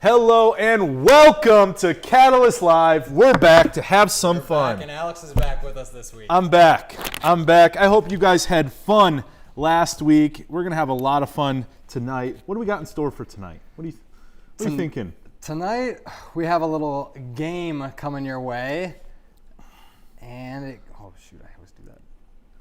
Hello and welcome to Catalyst Live. We're back to have some fun. And Alex is back with us this week. I'm back. I hope you guys had fun last week. We're going to have a lot of fun tonight. What do we got in store for tonight? What are you thinking? Tonight, we have a little game coming your way. And I always do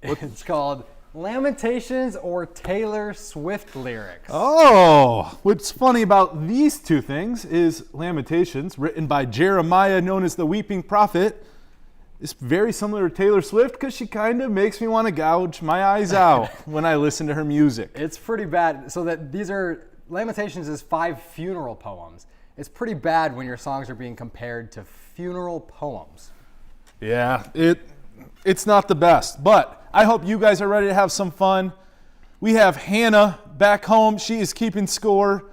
that. It's called Lamentations or Taylor Swift lyrics. Oh, what's funny about these two things is Lamentations, written by Jeremiah, known as the Weeping Prophet, is very similar to Taylor Swift because she kind of makes me want to gouge my eyes out when I listen to her music. It's pretty bad. So that these are, Lamentations is 5 funeral poems. It's pretty bad when your songs are being compared to funeral poems. Yeah, it's not the best, but I hope you guys are ready to have some fun. We have Hannah back home. She is keeping score.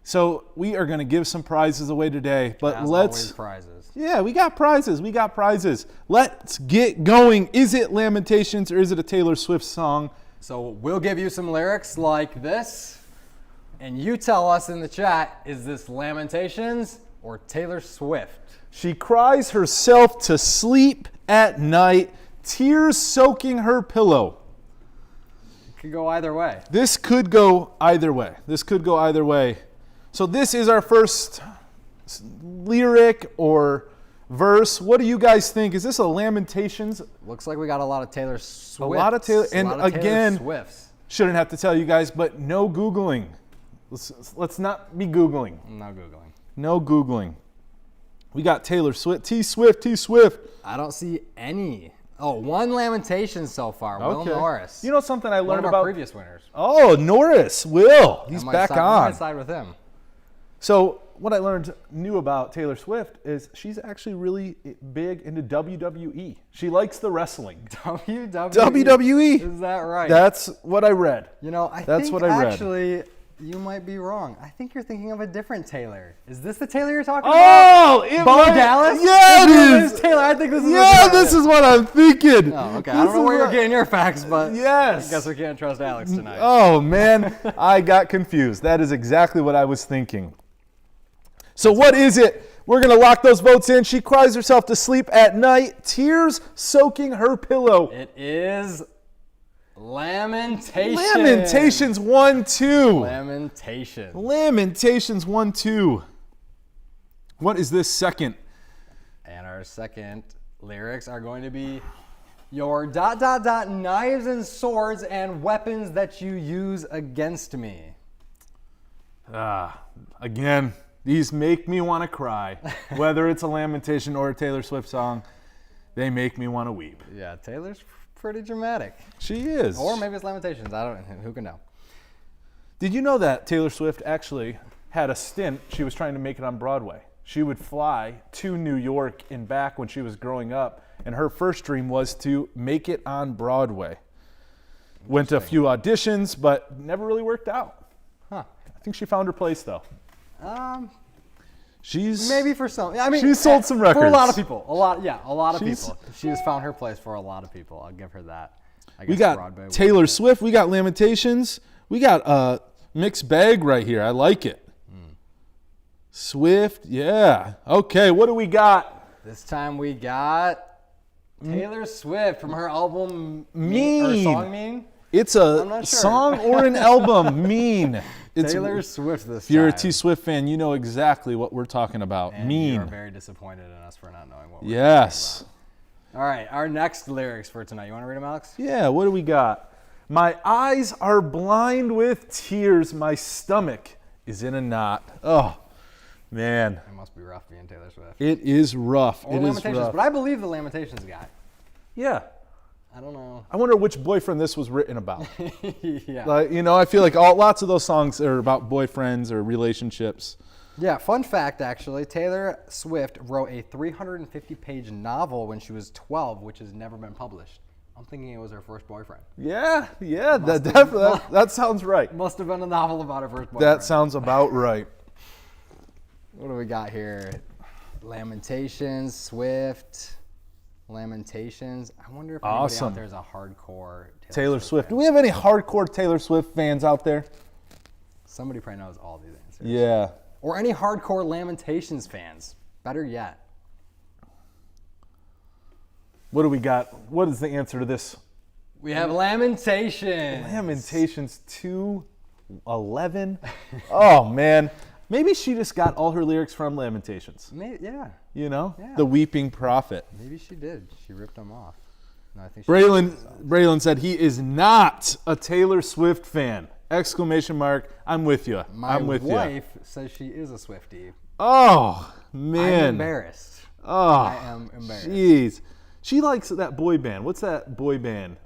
So we are going to give some prizes away today. But As always, prizes. Yeah, we got prizes. Let's get going. Is it Lamentations or is it a Taylor Swift song? So we'll give you some lyrics like this. And you tell us in the chat, is this Lamentations or Taylor Swift? She cries herself to sleep at night, tears soaking her pillow. It could go either way. This could go either way. So this is our first lyric or verse. What do you guys think? Is this a Lamentations? Looks like we got a lot of Taylor Swifts. A lot of Taylor, and again, Swifts. Shouldn't have to tell you guys, but no Googling. Let's not be Googling. No Googling. We got Taylor Swift, T Swift. I don't see any. Oh, one Lamentation so far. Will Norris. You know something I learned one of about our previous winners. Oh, Norris. Will. He's back on. I might side with him. So what I learned new about Taylor Swift is she's actually really big into WWE. She likes the wrestling. WWE. Is that right? That's what I read. You know, I think actually you might be wrong. I think you're thinking of a different Taylor. Is this the Taylor you're talking about? Oh, Bo Dallas? Yeah, it is. Taylor. I think this is. Yeah, this is what I'm thinking. Oh, okay. I don't know where you're getting your facts, but yes. I guess we can't trust Alex tonight. Oh man, I got confused. That is exactly what I was thinking. So what is it? We're going to lock those votes in. She cries herself to sleep at night, tears soaking her pillow. It is Lamentations. Lamentations 1-2. Lamentations 1-2. What is this second? And our second lyrics are going to be your ... knives and swords and weapons that you use against me. Again, these make me want to cry. Whether it's a Lamentation or a Taylor Swift song, they make me want to weep. Yeah, Taylor's pretty dramatic. She is. Or maybe it's Lamentations. I don't know. Who can know? Did you know that Taylor Swift actually had a stint? She was trying to make it on Broadway. She would fly to New York and back when she was growing up, and her first dream was to make it on Broadway. Went to a few auditions, but never really worked out. Huh. I think she found her place, though. She's maybe for some. I mean, she's sold some records for a lot of people. A lot of people. She has found her place for a lot of people. I'll give her that. I guess we got Broadway Taylor Swift. We got Lamentations. We got a mixed bag right here. I like it. Swift, yeah. Okay, what do we got? This time we got Taylor Swift from her album Mean. Or song Mean. It's a song or an album. Mean. It's Taylor Swift this time. If you're a T Swift fan, you know exactly what we're talking about. And Mean. You're very disappointed in us for not knowing what we're Yes. talking about. All right, our next lyrics for tonight. You want to read them, Alex? Yeah, what do we got? My eyes are blind with tears. My stomach is in a knot. Oh, man. It must be rough being Taylor Swift. It is rough. Or it is rough. But I believe the Lamentations guy. Yeah. I don't know. I wonder which boyfriend this was written about. Yeah. Like, you know, I feel like lots of those songs are about boyfriends or relationships. Yeah, fun fact, actually. Taylor Swift wrote a 350-page novel when she was 12, which has never been published. I'm thinking it was her first boyfriend. Yeah, that sounds right. Must have been a novel about her first boyfriend. That sounds about right. What do we got here? Lamentations, Swift... Lamentations. I wonder if anybody out there is a hardcore Taylor Swift. Do we have any hardcore Taylor Swift fans out there? Somebody probably knows all these answers. Yeah. or any hardcore Lamentations fans. Better yet. What do we got? What is the answer to this? We have Lamentations. Lamentations 2:11. Oh, man. Maybe she just got all her lyrics from Lamentations. Yeah. You know? Yeah. The weeping prophet. Maybe she did. She ripped them off. No, I think Braylon said he is not a Taylor Swift fan. Exclamation mark. I'm with you. I'm with you. My wife says she is a Swiftie. Oh, man. I'm embarrassed. Oh, I am embarrassed. Jeez. She likes that boy band. What's that boy band?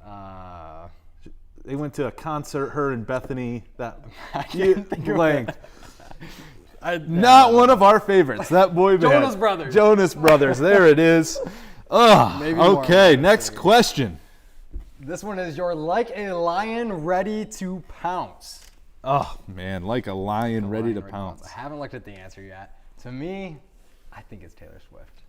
They went to a concert, her and Bethany. That I can't think blank. Not one of our favorites. That boy band. Jonas Brothers. Jonas Brothers. There it is. Oh, Maybe okay. Next question. This one is you're like a lion ready to pounce. Oh man, like a lion ready to pounce. I haven't looked at the answer yet. To me, I think it's Taylor Swift.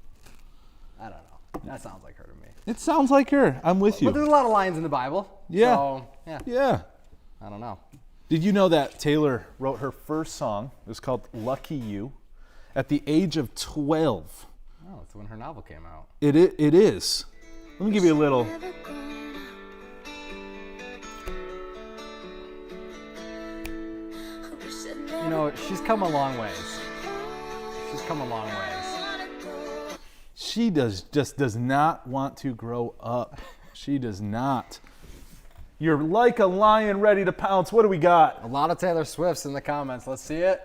I don't know. That sounds like her to me. It sounds like her. I'm with you. But there's a lot of lions in the Bible. Yeah. So, yeah. Yeah. I don't know. Did you know that Taylor wrote her first song? It was called Lucky You at the age of 12. Oh, it's when her novel came out. It is. Let me give you a little. You know, she's come a long ways. She's come a long ways. She just does not want to grow up. She does not. You're like a lion ready to pounce. What do we got? A lot of Taylor Swifts in the comments. Let's see it.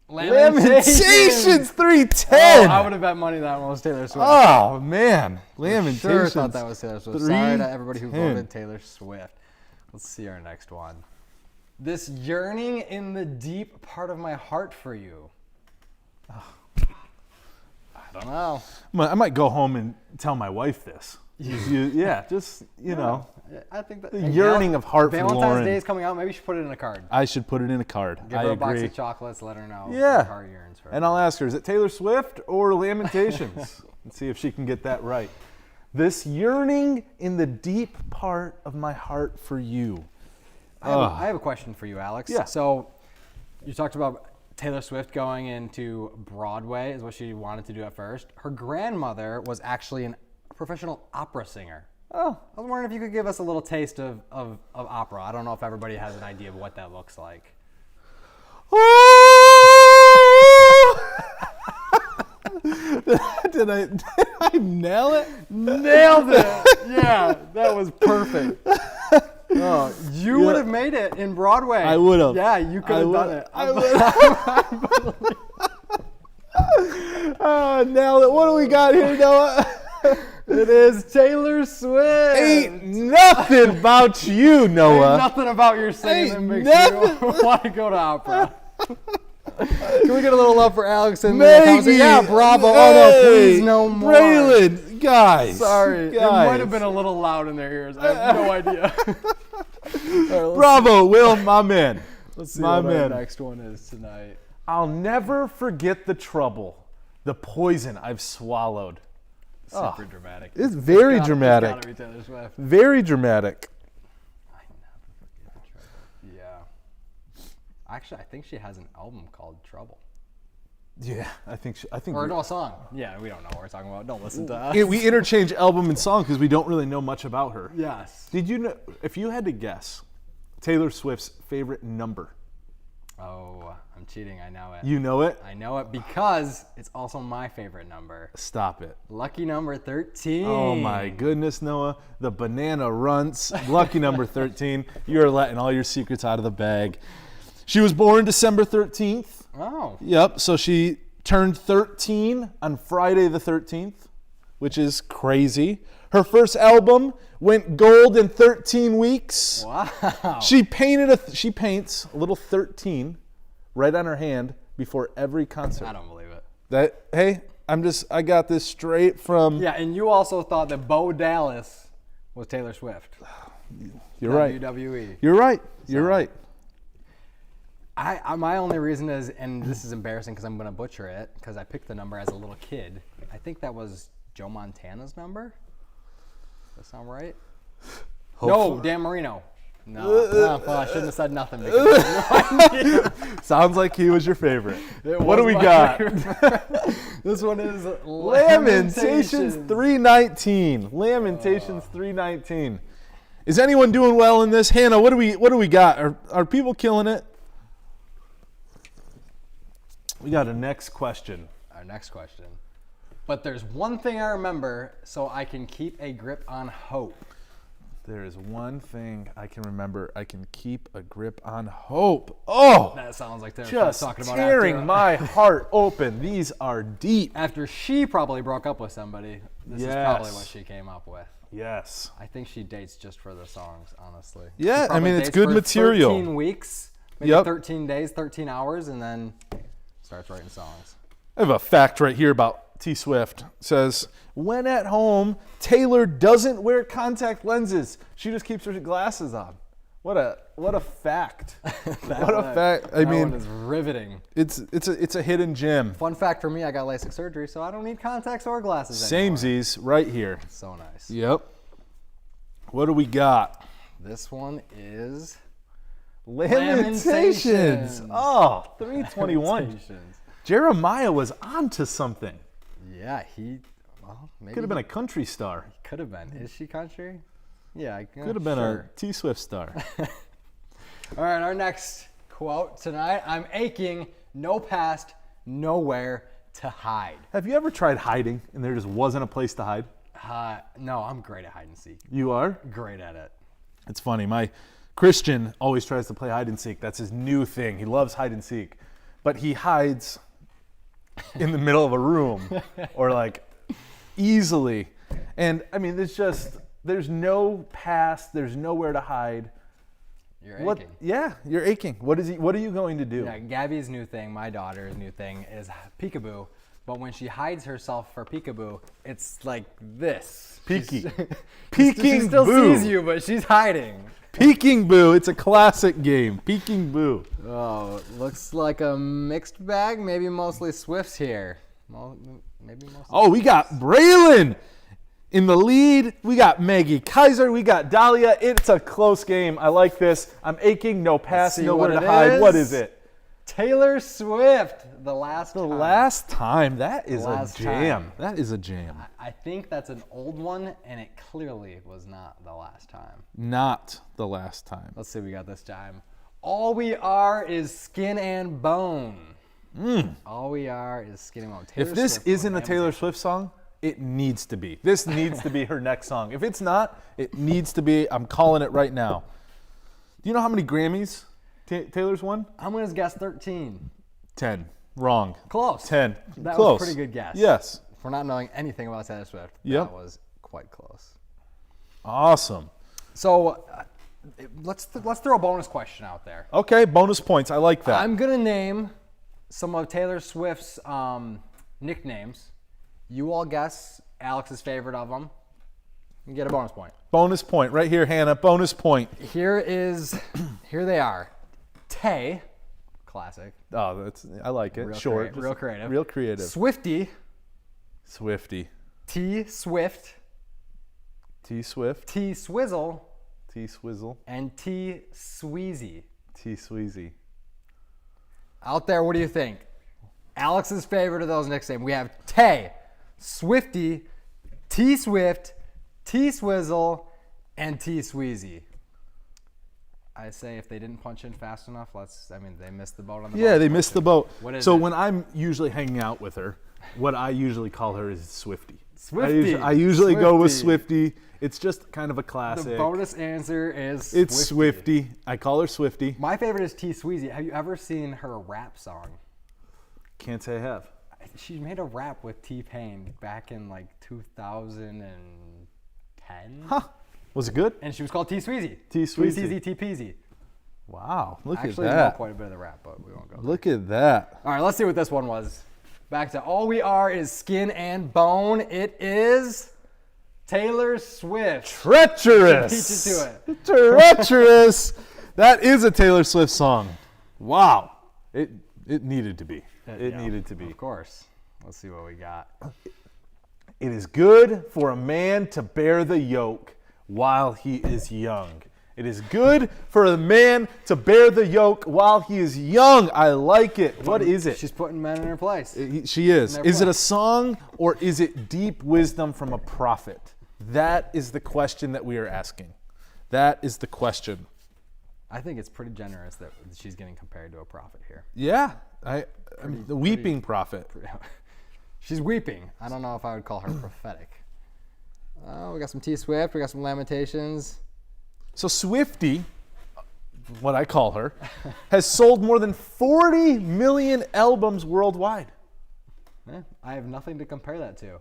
Lamentations 3:10. Oh, I would have bet money that one was Taylor Swift. Oh, man. Lamentations. Sure thought that was Taylor Swift. Sorry to everybody who 3:10. voted Taylor Swift. Let's see our next one. This yearning in the deep part of my heart for you. Oh, I don't know. I might go home and tell my wife this. Yeah, just, you know. I think that The yearning of heart for Lauren. Valentine's Day is coming out. Maybe you should put it in a card. I should put it in a card. Give I her a agree. box of chocolates. Let her know. Yeah. Her heart yearns for her. And I'll ask her, is it Taylor Swift or Lamentations? And see if she can get that right. This yearning in the deep part of my heart for you. I have a question for you, Alex. Yeah. So you talked about Taylor Swift going into Broadway is what she wanted to do at first. Her grandmother was actually a professional opera singer. Oh. I was wondering if you could give us a little taste of opera. I don't know if everybody has an idea of what that looks like. Did I nail it? Nailed it! Yeah, that was perfect. Oh, you would have made it in Broadway. I would have. Yeah, you could have done it. Nailed it. What do we got here, Noah? It is Taylor Swift. Ain't nothing about you, Noah. Ain't nothing about your singing that Ain't makes nothing. you want to go to opera. Can we get a little love for Alex in Maybe. the Yeah, bravo. Hey, Oh, no, please, no more. Braylon, guys. Sorry. Guys. It might have been a little loud in their ears. I have no idea. All right, Bravo, Will, my man. let's see my what man. our next one is tonight. I'll never forget the trouble, the poison I've swallowed. Super dramatic. It's very It's dramatic. gotta be Taylor Swift. Very dramatic. Yeah. Actually, I think she has an album called Trouble. Yeah, I think. Or no, a song. Yeah, we don't know what we're talking about. Don't listen to us. We interchange album and song because we don't really know much about her. Yes. Did you know? If you had to guess, Taylor Swift's favorite number. Oh, I'm cheating. I know it. You know it? I know it because it's also my favorite number. Stop it. Lucky number 13. Oh my goodness, Noah. The banana runts. Lucky number 13. You're letting all your secrets out of the bag. She was born December 13th. Oh. Yep. So she turned 13 on Friday the 13th, which is crazy. Her first album went gold in 13 weeks. Wow. She paints a little 13 right on her hand before every concert. I don't believe it. I got this straight from. Yeah, and you also thought that Bo Dallas was Taylor Swift. You're right. WWE. You're right. You're right. My only reason is, and this is embarrassing because I'm going to butcher it, because I picked the number as a little kid. I think that was Joe Montana's number. Does that sound right? No, Dan Marino. No, well, I shouldn't have said nothing because I had no idea. Sounds like he was your favorite. It What do was we my got? favorite. This one is Lamentations 3:19. Lamentations 3:19. Is anyone doing well in this? Hannah, what do we got? Are people killing it? We got a next question. Our next question. But there's one thing I remember, so I can keep a grip on hope. There is one thing I can remember. I can keep a grip on hope. Oh, That sounds like they're just talking about tearing after, my heart open. These are deep. after she probably broke up with somebody. This is probably Yes. what she came up with. Yes. I think she dates just for the songs, honestly. Yeah, She probably I mean, it's dates good for material. 13 weeks, maybe Yep. 13 days, 13 hours, and then starts writing songs. I have a fact right here about T Swift. It says, when at home, Taylor doesn't wear contact lenses. She just keeps her glasses on. What a fact. What a fact. I That mean, one is riveting. it's a hidden gem. Fun fact for me, I got LASIK surgery, so I don't need contacts or glasses anymore. Samesies right here. So nice. Yep. What do we got? This one is Lamentations. Oh, 321. Lamentations. Jeremiah was onto something. Yeah, well, maybe Could have been a country star. could have been. Is she country? Yeah, Could have been sure. a T Swift star. All right, our next quote tonight. I'm aching, no past, nowhere to hide. Have you ever tried hiding and there just wasn't a place to hide? No, I'm great at hide and seek. You are? Great at it. It's funny. My Christian always tries to play hide and seek. That's his new thing. He loves hide and seek. But he hides in the middle of a room or like easily. And I mean, there's no past, there's nowhere to hide. You're What? aching. Yeah, you're aching. What are you going to do? Yeah, Gabby's new thing, my daughter's new thing is peekaboo. But when she hides herself for peekaboo, it's like this. Peeky. She Peeking still boo. sees you, but she's hiding. Peeking Boo. It's a classic game. Peeking Boo. Oh, looks like a mixed bag. Maybe mostly Swifts here. Maybe mostly. Oh, we got Braylon in the lead. We got Maggie Kaiser. We got Dahlia. It's a close game. I like this. I'm aching. No pass. see Nowhere what to it hide. is. What is it? Taylor Swift, the last The time. last time. That is Last a jam. time. That is a jam. I think that's an old one, and it clearly was not the last time. Not the last time. Let's see what we got this time. All we are is skin and bone. All we are is skin and bone. Taylor If this Swift isn't a with Taylor Lamentations. Swift song, it needs to be. This needs to be her next song. If it's not, it needs to be. I'm calling it right now. Do you know how many Grammys Taylor's won? I'm going to guess 13. 10. Wrong. Close. 10. That Close. was a pretty good guess. Yes. For not knowing anything about Taylor Swift, Yep. that was quite close. Awesome. So let's throw a bonus question out there. Okay, bonus points. I like that. I'm gonna name some of Taylor Swift's nicknames. You all guess Alex's favorite of them. You get a bonus point. Bonus point right here, Hannah. Bonus point. Here they are. Tay, classic. Oh, I like it. Real Short. real creative. Real creative. Swifty, Swifty. T Swift, T Swift. T Swizzle, T Swizzle. and T Sweezy. T Sweezy. Out there, what do you think? Alex's favorite of those nicknames. We have Tay, Swifty, T Swift, T Swizzle, and T Sweezy. I say if they didn't punch in fast enough, they missed the boat on the Yeah, bonus they missed the question. boat. What is so it? when I'm usually hanging out with her, what I usually call her is Swifty. Swifty. I usually go with Swifty. Swifty. It's just kind of a The classic. bonus answer is It's Swifty. I call her Swifty. My favorite is T Sweezy. Have you ever seen her rap song? Can't say I have. She made a rap with T-Pain back in like 2010. Huh. Was it good? And she was called T Sweezy. T Sweezy. T T Peasy. Wow. Look Actually, at know that. quite a bit of the rap, but we won't go there. Look at that. All right, let's see what this one was. Back to all we are is skin and bone. It is Taylor Swift. Treacherous. Beat you to it. Treacherous. That is a Taylor Swift song. Wow. It needed to be. It Yeah, needed to be. Of course. Let's see what we got. It is good for a man to bear the yoke while he is young. It is good for a man to bear the yoke while he is young. I like it. What is it? She's putting men in their place. She is. In their Is it a place. song or is it deep wisdom from a prophet? That is the question that we are asking. That is the question. I think it's pretty generous that she's getting compared to a prophet here. Yeah. I'm the weeping prophet. She's weeping. I don't know if I would call her prophetic. We got some T Swift. We got some Lamentations. So Swiftie, what I call her, has sold more than 40 million albums worldwide. I have nothing to compare that to.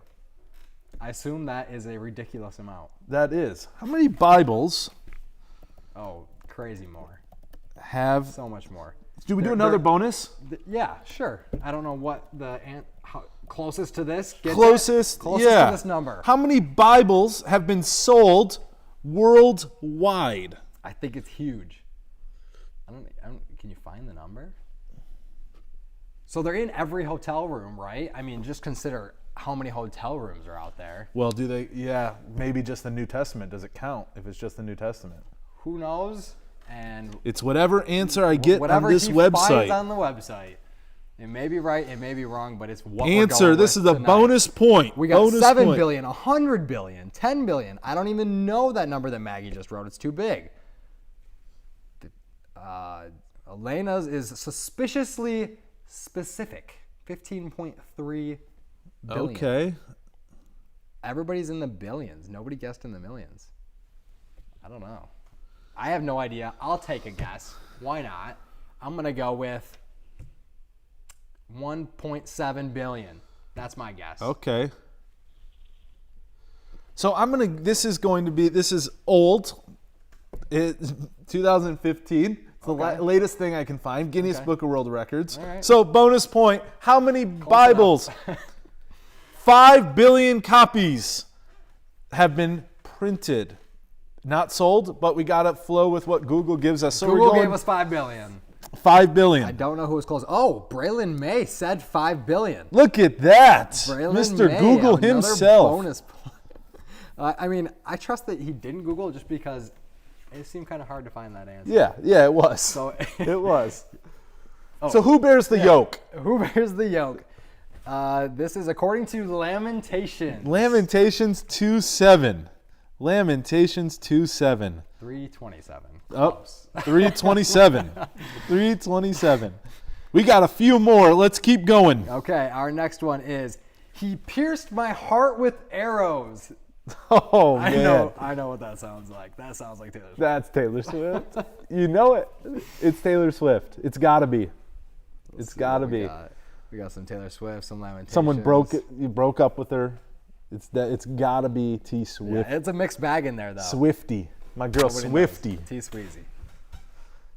I assume that is a ridiculous amount. That is. How many Bibles Oh, crazy more. have... So much more. Do we do another bonus? Yeah, sure. I don't know what closest to this. Get Closest, that? Closest yeah. to this number. How many Bibles have been sold worldwide? I think it's huge. I don't. Can you find the number? So they're in every hotel room, right? I mean, just consider how many hotel rooms are out there. Well, do they? Yeah, maybe just the New Testament. Does it count if it's just the New Testament? Who knows? And It's whatever answer I get on whatever this he website. finds on the website. It may be right, it may be wrong, but it's what Answer. we're going This with is the tonight. bonus point. We got bonus 7 point. billion, 100 billion, 10 billion. I don't even know that number that Maggie just wrote. It's too big. Elena's is suspiciously specific. 15.3 billion. Okay. Everybody's in the billions. Nobody guessed in the millions. I don't know. I have no idea. I'll take a guess. Why not? I'm going to go with 1.7 billion. That's my guess. Okay. So this is old. 2015. It's the latest thing I can find. Guinness Book of World Records. All right. So bonus point. How many Bibles? 5 billion copies have been printed. Not sold, but we got to flow with what Google gives us. So Google we're going gave us 5 billion. 5 billion. I don't know who was close. Oh, Braylon May said 5 billion. Look at that. Braylon Mr. May, Google another himself. Bonus. I mean, I trust that he didn't Google just because it seemed kind of hard to find that answer. Yeah, it was. So It was. So who bears the yoke? Who bears the yoke? This is according to Lamentations. Lamentations 2:7. Lamentations 2:7. 327. Oh, Close. 327. 327. We got a few more. Let's keep going. Okay, our next one is He pierced my heart with arrows. Oh, man. I know what that sounds like. That sounds like Taylor Swift. That's Taylor Swift. You know it. It's Taylor Swift. It's got to be. It's got to be. We got some Taylor Swift, some Lamentations. Someone you broke up with her. It's got to be T Swift. Yeah, it's a mixed bag in there, though. Swifty. My girl Nobody Swifty. knows. T Sweezy.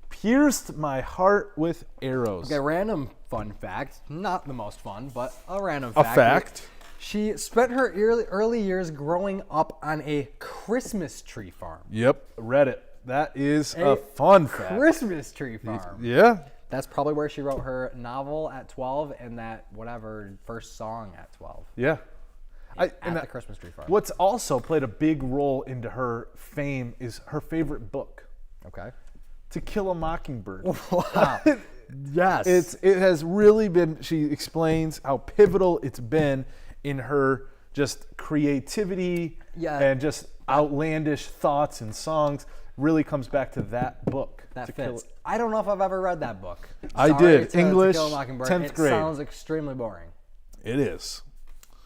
Pierced my heart with arrows. Okay, random fun fact. Not the most fun, but a random A fact. fact. She spent her early years growing up on a Christmas tree farm. Yep, read it. That is a fun fact. Christmas tree farm. Yeah. That's probably where she wrote her novel at 12 and that first song at 12. Yeah. At the Christmas tree farm. What's also played a big role into her fame is her favorite book, Okay. To Kill a Mockingbird. Wow. Yes. It has really been, she explains how pivotal it's been in her just creativity and just outlandish thoughts and songs. Really comes back to that book. That fits. I don't know if I've ever read that book. I Sorry did. to English, Kill a Mockingbird. 10th grade. It sounds extremely boring. It is.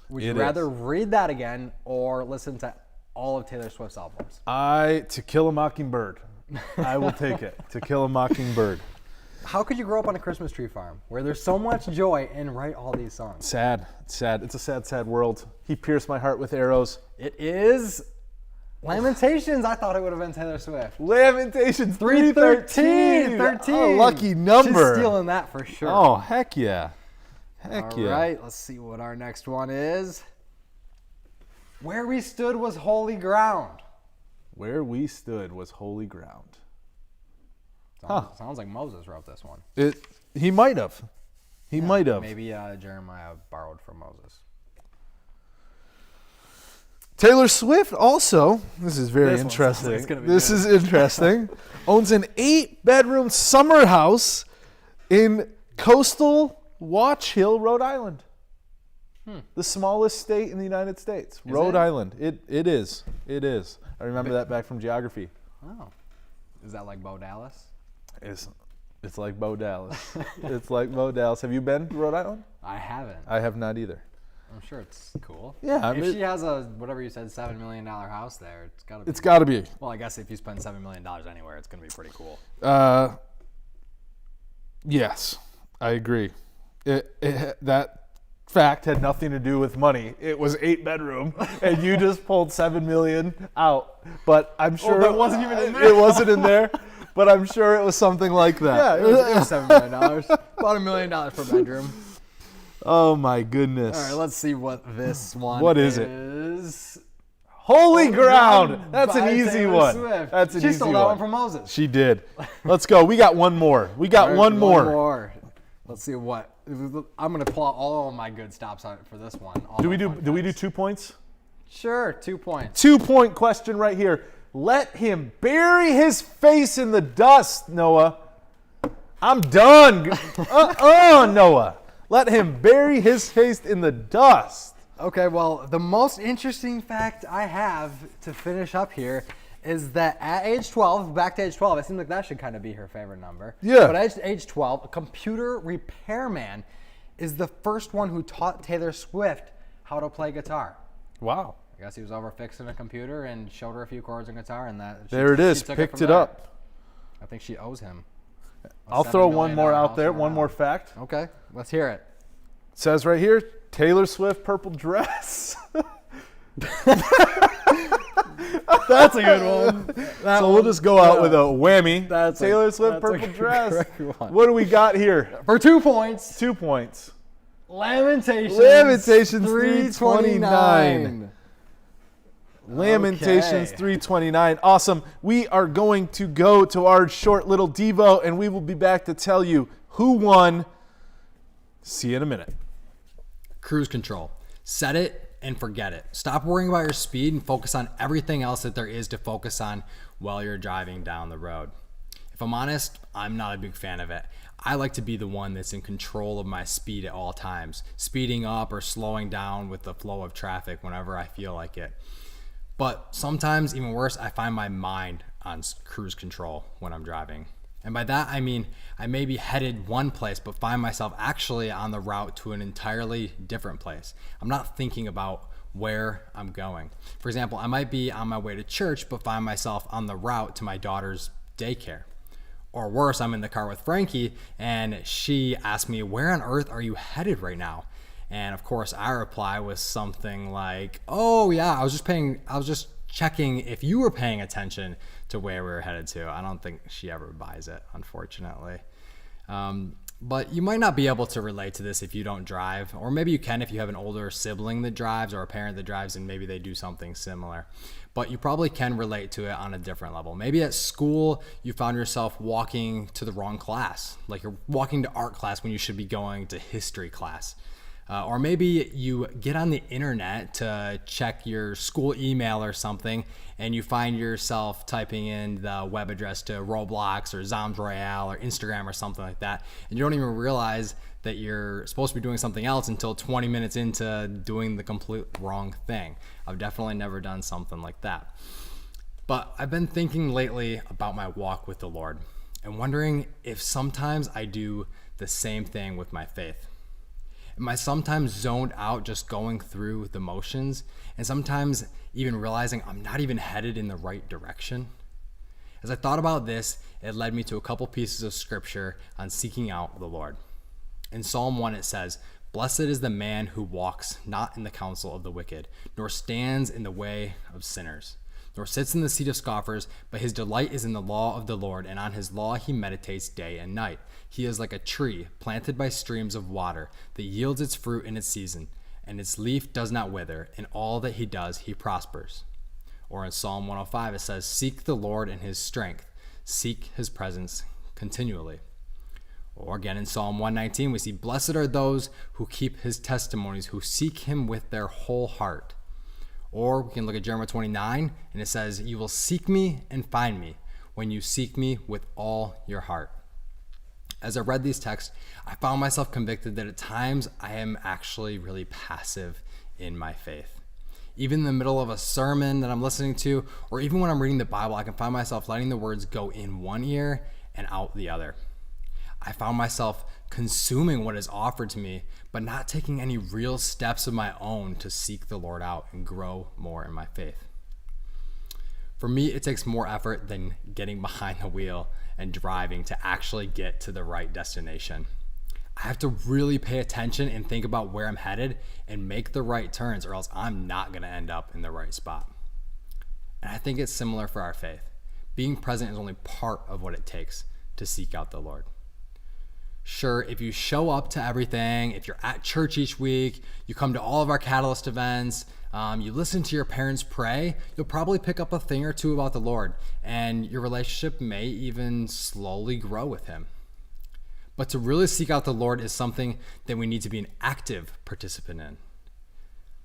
Would you rather read that again or listen to all of Taylor Swift's albums? To Kill a Mockingbird. I will take it. To Kill a Mockingbird. How could you grow up on a Christmas tree farm where there's so much joy and write all these songs? Sad. It's sad. It's a sad, sad world. He pierced my heart with arrows. It is Lamentations. I thought it would have been Taylor Swift. Lamentations 313. 13. A lucky number. She's stealing that for sure. Oh, heck yeah. Heck yeah. All right, let's see what our next one is. Where we stood was holy ground. Where we stood was holy ground. Sounds like Moses wrote this one. He might have. He might have. Maybe Jeremiah borrowed from Moses. Taylor Swift also, this is very This one sounds like interesting. it's gonna be This good. is interesting. Owns an 8-bedroom summer house in coastal Watch Hill, Rhode Island. The smallest state in the United States. Rhode it? Island. It is. It is. I remember that back from geography. Oh. Is that like Bo Dallas? It's like Bo Dallas. It's like Bo Dallas. Have you been to Rhode Island? I haven't. I have not either. I'm sure it's cool. Yeah, I If mean- she has a, whatever you said, $7 million house there, it's got to be. It's got to be. Well, I guess if you spend $7 million anywhere, it's going to be pretty cool. Yes, I agree. That fact had nothing to do with money. It was 8-bedroom, and you just pulled $7 million out. But I'm sure that wasn't even in there. It wasn't in there, but I'm sure it was something like that. Yeah, it was $7 million. About $1 million per bedroom. Oh my goodness. All right, let's see what this one What is it? is. Holy ground. That's by an easy Taylor one. Swift. That's an she easy stole that one from Moses. She did. Let's go. We got one more. We got All right, one more. Let's see what. I'm going to pull out all of my good stops on for this one. Do we do 2 points? Sure, 2 points. 2-point question right here. Let him bury his face in the dust, Noah. I'm done. Noah. Let him bury his face in the dust. Okay, well, the most interesting fact I have to finish up here is that at age 12, back to age 12, it seems like that should kind of be her favorite number. Yeah. But at age 12, a computer repairman is the first one who taught Taylor Swift how to play guitar. Wow. I guess he was over fixing a computer and showed her a few chords on guitar, and that. There it is. She took Picked from it there. up. I think she owes him. I'll $7 throw one million more out house there. in One Rhode more Island. fact. Okay, let's hear it. It says right here, Taylor Swift purple dress. That's a good one. So we'll just go out with a whammy. That's Taylor Swift that's a purple dress. correct one. What do we got here? For 2 points, 2 points. Lamentations. Lamentations 3:29. Lamentations Okay. 3:29. Awesome. We are going to go to our short little Devo, and we will be back to tell you who won. See you in a minute. Cruise control. Set it and forget it. Stop worrying about your speed and focus on everything else that there is to focus on while you're driving down the road. If I'm honest, I'm not a big fan of it. I like to be the one that's in control of my speed at all times, speeding up or slowing down with the flow of traffic whenever I feel like it. But sometimes, even worse, I find my mind on cruise control when I'm driving. And by that, I mean I may be headed one place, but find myself actually on the route to an entirely different place. I'm not thinking about where I'm going. For example, I might be on my way to church, but find myself on the route to my daughter's daycare. Or worse, I'm in the car with Frankie, and she asked me, "Where on earth are you headed right now?" And of course, I reply with something like, "Oh yeah, I was just checking if you were paying attention to where we were headed to." I don't think she ever buys it, unfortunately. But you might not be able to relate to this if you don't drive, or maybe you can if you have an older sibling that drives or a parent that drives and maybe they do something similar. But you probably can relate to it on a different level. Maybe at school, you found yourself walking to the wrong class, like you're walking to art class when you should be going to history class. Or maybe you get on the internet to check your school email or something, and you find yourself typing in the web address to Roblox or Zoms Royale or Instagram or something like that, and you don't even realize that you're supposed to be doing something else until 20 minutes into doing the complete wrong thing. I've definitely never done something like that. But I've been thinking lately about my walk with the Lord and wondering if sometimes I do the same thing with my faith. Am I sometimes zoned out just going through the motions, and sometimes even realizing I'm not even headed in the right direction? As I thought about this, it led me to a couple pieces of scripture on seeking out the Lord. In Psalm 1 it says, "Blessed is the man who walks not in the counsel of the wicked, nor stands in the way of sinners, nor sits in the seat of scoffers, but his delight is in the law of the Lord, and on his law he meditates day and night. He is like a tree planted by streams of water that yields its fruit in its season, and its leaf does not wither. In all that he does, he prospers." Or in Psalm 105, it says, "Seek the Lord in his strength. Seek his presence continually." Or again in Psalm 119, we see, "Blessed are those who keep his testimonies, who seek him with their whole heart." Or we can look at Jeremiah 29, and it says, "You will seek me and find me when you seek me with all your heart." As I read these texts, I found myself convicted that at times I am actually really passive in my faith. Even in the middle of a sermon that I'm listening to, or even when I'm reading the Bible, I can find myself letting the words go in one ear and out the other. I found myself consuming what is offered to me, but not taking any real steps of my own to seek the Lord out and grow more in my faith. For me, it takes more effort than getting behind the wheel and driving to actually get to the right destination. I have to really pay attention and think about where I'm headed and make the right turns, or else I'm not going to end up in the right spot. And I think it's similar for our faith. Being present is only part of what it takes to seek out the Lord. Sure, if you show up to everything, if you're at church each week, you come to all of our Catalyst events, you listen to your parents pray, you'll probably pick up a thing or two about the Lord, and your relationship may even slowly grow with him. But to really seek out the Lord is something that we need to be an active participant in.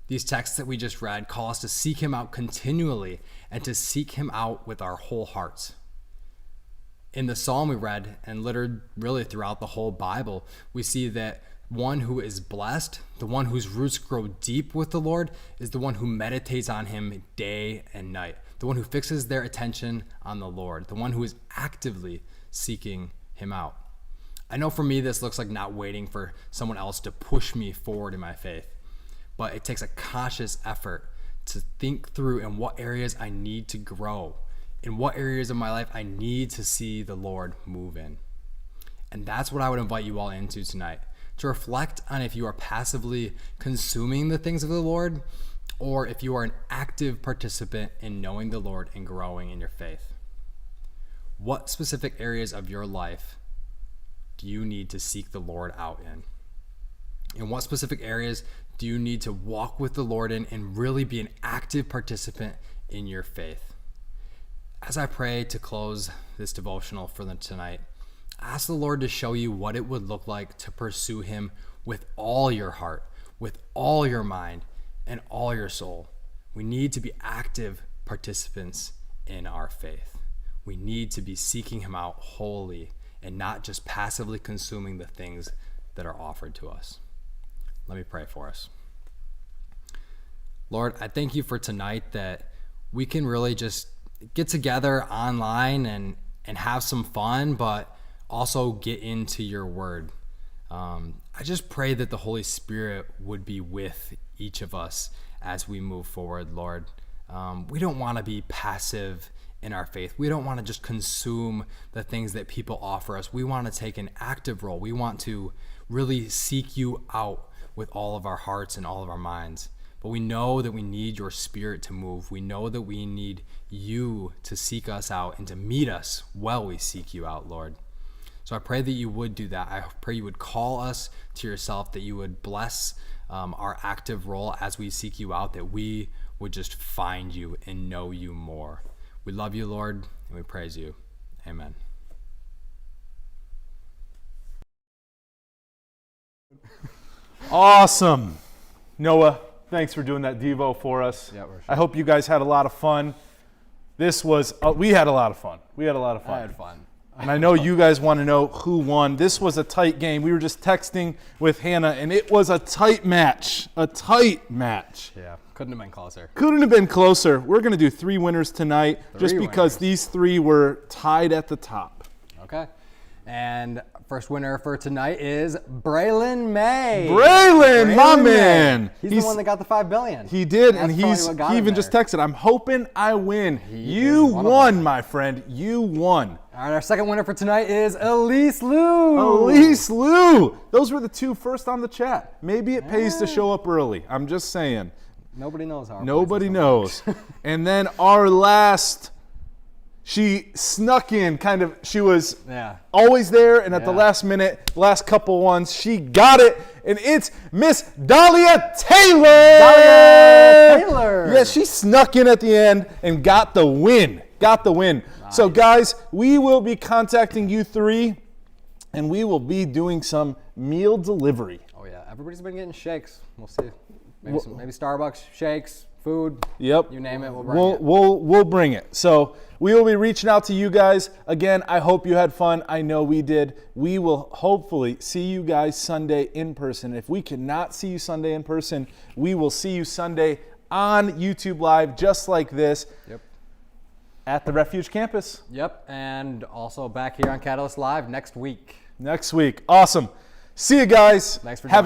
These texts that we just read call us to seek him out continually and to seek him out with our whole hearts. In the psalm we read, and littered really throughout the whole Bible, we see that one who is blessed, the one whose roots grow deep with the Lord, is the one who meditates on him day and night, the one who fixes their attention on the Lord, the one who is actively seeking him out. I know for me this looks like not waiting for someone else to push me forward in my faith, but it takes a conscious effort to think through in what areas I need to grow, in what areas of my life I need to see the Lord move in. And that's what I would invite you all into tonight, to reflect on if you are passively consuming the things of the Lord, or if you are an active participant in knowing the Lord and growing in your faith. What specific areas of your life do you need to seek the Lord out in? In what specific areas do you need to walk with the Lord in and really be an active participant in your faith? As I pray to close this devotional for tonight, ask the Lord to show you what it would look like to pursue him with all your heart, with all your mind, and all your soul. We need to be active participants in our faith. We need to be seeking him out wholly and not just passively consuming the things that are offered to us. Let me pray for us. Lord, I thank you for tonight that we can really just get together online and have some fun, but also get into your word. I just pray that the Holy Spirit would be with each of us as we move forward, Lord. We don't want to be passive in our faith. We don't want to just consume the things that people offer us. We want to take an active role. We want to really seek you out with all of our hearts and all of our minds. But we know that we need your Spirit to move. We know that we need you to seek us out and to meet us while we seek you out, Lord. So I pray that you would do that. I pray you would call us to yourself, that you would bless our active role as we seek you out, that we would just find you and know you more. We love you, Lord, and we praise you. Amen. Awesome. Noah, thanks for doing that Devo for us. Yeah, we're sure. I hope you guys had a lot of fun. This was, we had a lot of fun. We had a lot of fun. I had fun. And I know you guys want to know who won. This was a tight game. We were just texting with Hannah, and it was a tight match. A tight match. Yeah, couldn't have been closer. Couldn't have been closer. We're going to do 3 winners tonight just Three because winners. these 3 were tied at the top. Okay. And first winner for tonight is Braylon May. Braylon, my May. man. He's the one that got the $5 billion. He did, That's and probably what got he him even there. just texted, I'm hoping I win. He You is one of won, them. my friend. You won. All right, our second winner for tonight is Elise Lou. Elise Lou. Those were the 2 first on the chat. Maybe it pays to show up early. I'm just saying. Nobody knows how. our Nobody voices knows. And then our last, she snuck in, kind of, she was Yeah. always there, and at the Yeah. last minute, last couple ones, she got it, and it's Miss Dahlia Taylor! Dahlia Taylor! Yes, she snuck in at the end and got the win. Got the win. Nice. So guys, we will be contacting you 3, and we will be doing some meal delivery. Oh yeah, everybody's been getting shakes. We'll see. Maybe Starbucks shakes, food. Yep. You name it, we'll bring it. We'll bring it. So we will be reaching out to you guys. Again, I hope you had fun. I know we did. We will hopefully see you guys Sunday in person. If we cannot see you Sunday in person, we will see you Sunday on YouTube Live, just like this. Yep. At the Refuge Campus. Yep, and also back here on Catalyst Live next week. Next week. Awesome. See you guys. Thanks for Have a joining.